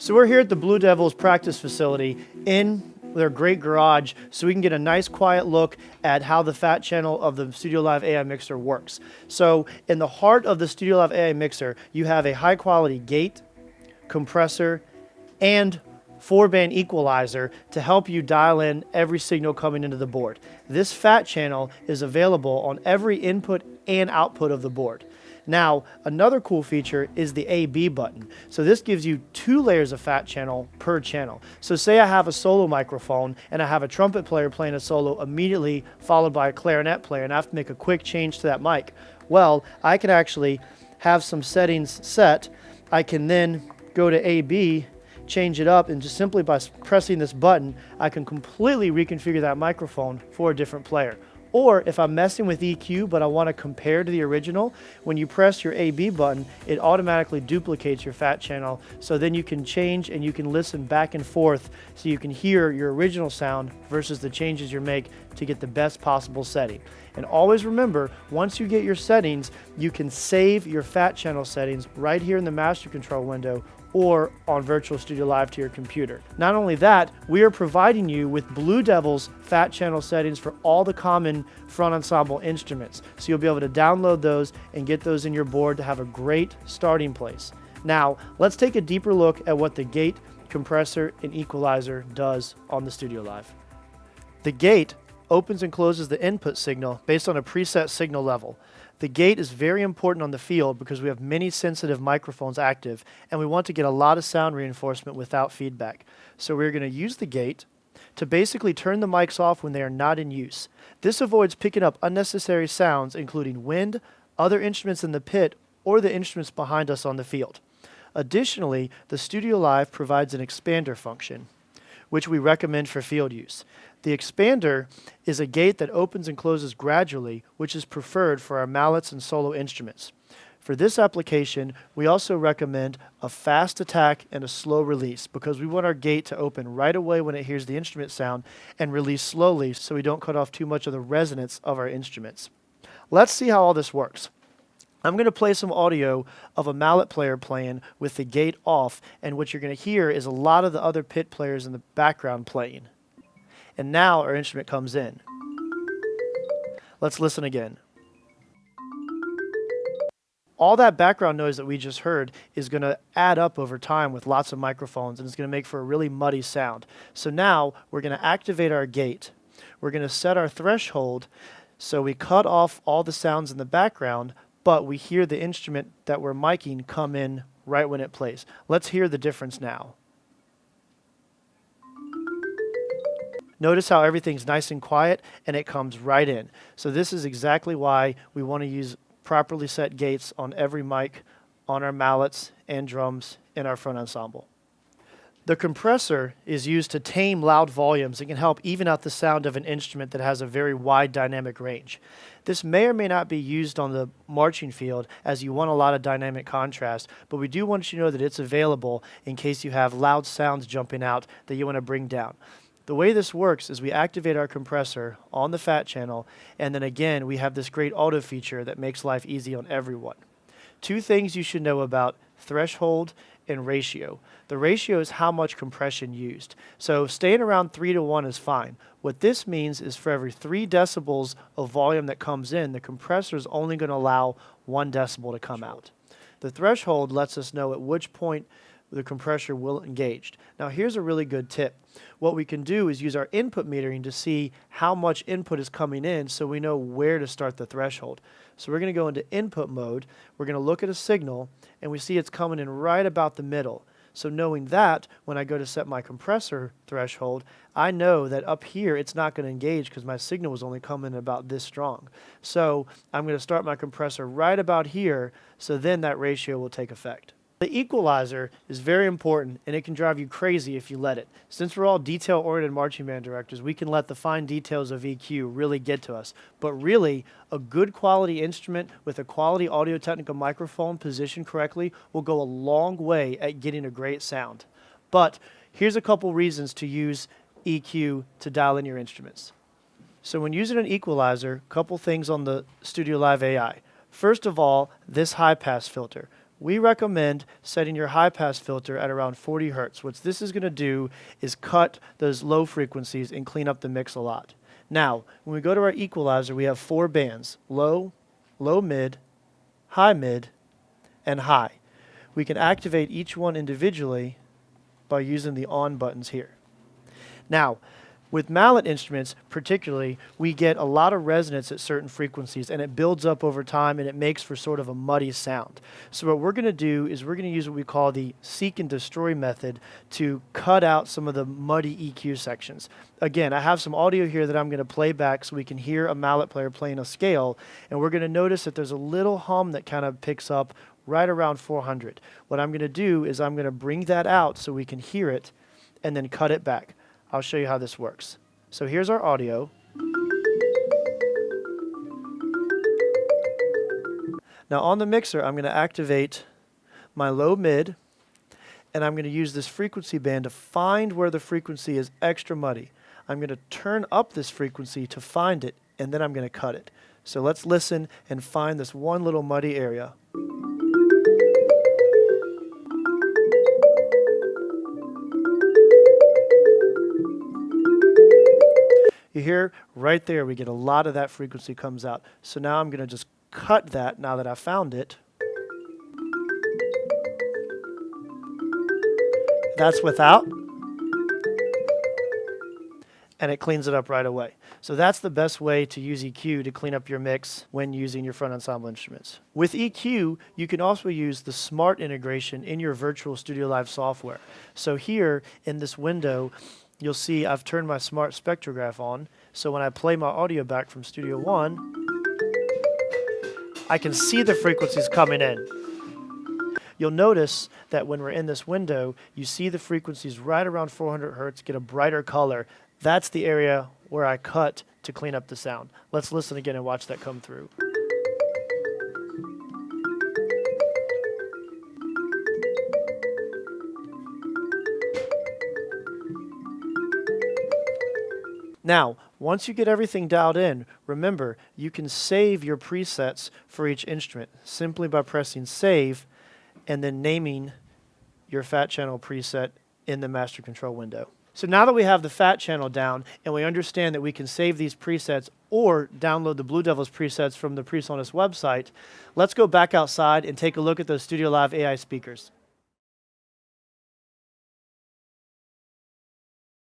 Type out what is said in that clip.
So we're here at the Blue Devils practice facility in their great garage so we can get a nice quiet look at how the fat channel of the Studio Live AI mixer works. So in the heart of the Studio Live AI mixer, you have a high quality gate, compressor, and 4-band equalizer to help you dial in every signal coming into the board. This fat channel is available on every input and output of the board. Now, another cool feature is the A/B button. So this gives you 2 layers of fat channel per channel. So say I have a solo microphone and I have a trumpet player playing a solo immediately followed by a clarinet player and I have to make a quick change to that mic. Well, I can actually have some settings set. I can then go to A/B, change it up, and just simply by pressing this button, I can completely reconfigure that microphone for a different player. Or if I'm messing with EQ but I want to compare to the original, when you press your A/B button, it automatically duplicates your fat channel, so then you can change and you can listen back and forth so you can hear your original sound versus the changes you make to get the best possible setting. And always remember, once you get your settings, you can save your fat channel settings right here in the master control window or on Virtual Studio Live to your computer. Not only that, we are providing you with Blue Devil's fat channel settings for all the common front ensemble instruments. So you'll be able to download those and get those in your board to have a great starting place. Now, let's take a deeper look at what the gate, compressor, and equalizer does on the Studio Live. The gate opens and closes the input signal based on a preset signal level. The gate is very important on the field because we have many sensitive microphones active and we want to get a lot of sound reinforcement without feedback. So we're going to use the gate to basically turn the mics off when they are not in use. This avoids picking up unnecessary sounds including wind, other instruments in the pit, or the instruments behind us on the field. Additionally, the Studio Live provides an expander function, which we recommend for field use. The expander is a gate that opens and closes gradually, which is preferred for our mallets and solo instruments. For this application, we also recommend a fast attack and a slow release because we want our gate to open right away when it hears the instrument sound and release slowly so we don't cut off too much of the resonance of our instruments. Let's see how all this works. I'm going to play some audio of a mallet player playing with the gate off, and what you're going to hear is a lot of the other pit players in the background playing. And now our instrument comes in. Let's listen again. All that background noise that we just heard is going to add up over time with lots of microphones, and it's going to make for a really muddy sound. So now we're going to activate our gate. We're going to set our threshold so we cut off all the sounds in the background, but we hear the instrument that we're miking come in right when it plays. Let's hear the difference now. Notice how everything's nice and quiet and it comes right in. So this is exactly why we want to use properly set gates on every mic, on our mallets and drums in our front ensemble. The compressor is used to tame loud volumes and can help even out the sound of an instrument that has a very wide dynamic range. This may or may not be used on the marching field as you want a lot of dynamic contrast, but we do want you to know that it's available in case you have loud sounds jumping out that you want to bring down. The way this works is we activate our compressor on the fat channel, and then again we have this great auto feature that makes life easy on everyone. 2 things you should know about threshold and ratio. The ratio is how much compression used. So staying around 3:1 is fine. What this means is for every 3 decibels of volume that comes in, the compressor is only going to allow 1 decibel to come out. The threshold lets us know at which point the compressor will engage. Now here's a really good tip. What we can do is use our input metering to see how much input is coming in so we know where to start the threshold. So we're going to go into input mode, we're going to look at a signal, and we see it's coming in right about the middle. So knowing that, when I go to set my compressor threshold, I know that up here it's not going to engage because my signal was only coming about this strong. So I'm going to start my compressor right about here, so then that ratio will take effect. The equalizer is very important and it can drive you crazy if you let it. Since we're all detail-oriented marching band directors, we can let the fine details of EQ really get to us. But really, a good quality instrument with a quality audio-technica microphone positioned correctly will go a long way at getting a great sound. But here's a couple reasons to use EQ to dial in your instruments. So when using an equalizer, a couple things on the Studio Live AI. First of all, this high pass filter. we recommend setting your high pass filter at around 40 hertz. What this is going to do is cut those low frequencies and clean up the mix a lot. Now, when we go to our equalizer, we have 4 bands: low, low mid, and high. We can activate each one individually by using the on buttons here. Now, with mallet instruments particularly, we get a lot of resonance at certain frequencies, and it builds up over time, and it makes for sort of a muddy sound. So what we're going to do is we're going to use what we call the seek and destroy method to cut out some of the muddy EQ sections. Again, I have some audio here that I'm going to play back so we can hear a mallet player playing a scale, and we're going to notice that there's a little hum that kind of picks up right around 400. What I'm going to do is I'm going to bring that out so we can hear it and then cut it back. I'll show you how this works. So here's our audio. Now on the mixer, I'm going to activate my low mid, and I'm going to use this frequency band to find where the frequency is extra muddy. I'm going to turn up this frequency to find it, and then I'm going to cut it. So let's listen and find this one little muddy area. You hear right there, we get a lot of that frequency comes out. So now I'm going to just cut that now that I found it. That's without. And it cleans it up right away. So that's the best way to use EQ to clean up your mix when using your front ensemble instruments. With EQ, you can also use the smart integration in your virtual Studio Live software. So here in this window, you'll see I've turned my smart spectrograph on. So when I play my audio back from Studio One, I can see the frequencies coming in. You'll notice that when we're in this window, you see the frequencies right around 400 hertz get a brighter color. That's the area where I cut to clean up the sound. Let's listen again and watch that come through. Now, once you get everything dialed in, remember, you can save your presets for each instrument simply by pressing save and then naming your fat channel preset in the master control window. So now that we have the fat channel down and we understand that we can save these presets or download the Blue Devils presets from the PreSonus website, let's go back outside and take a look at those Studio Live AI speakers.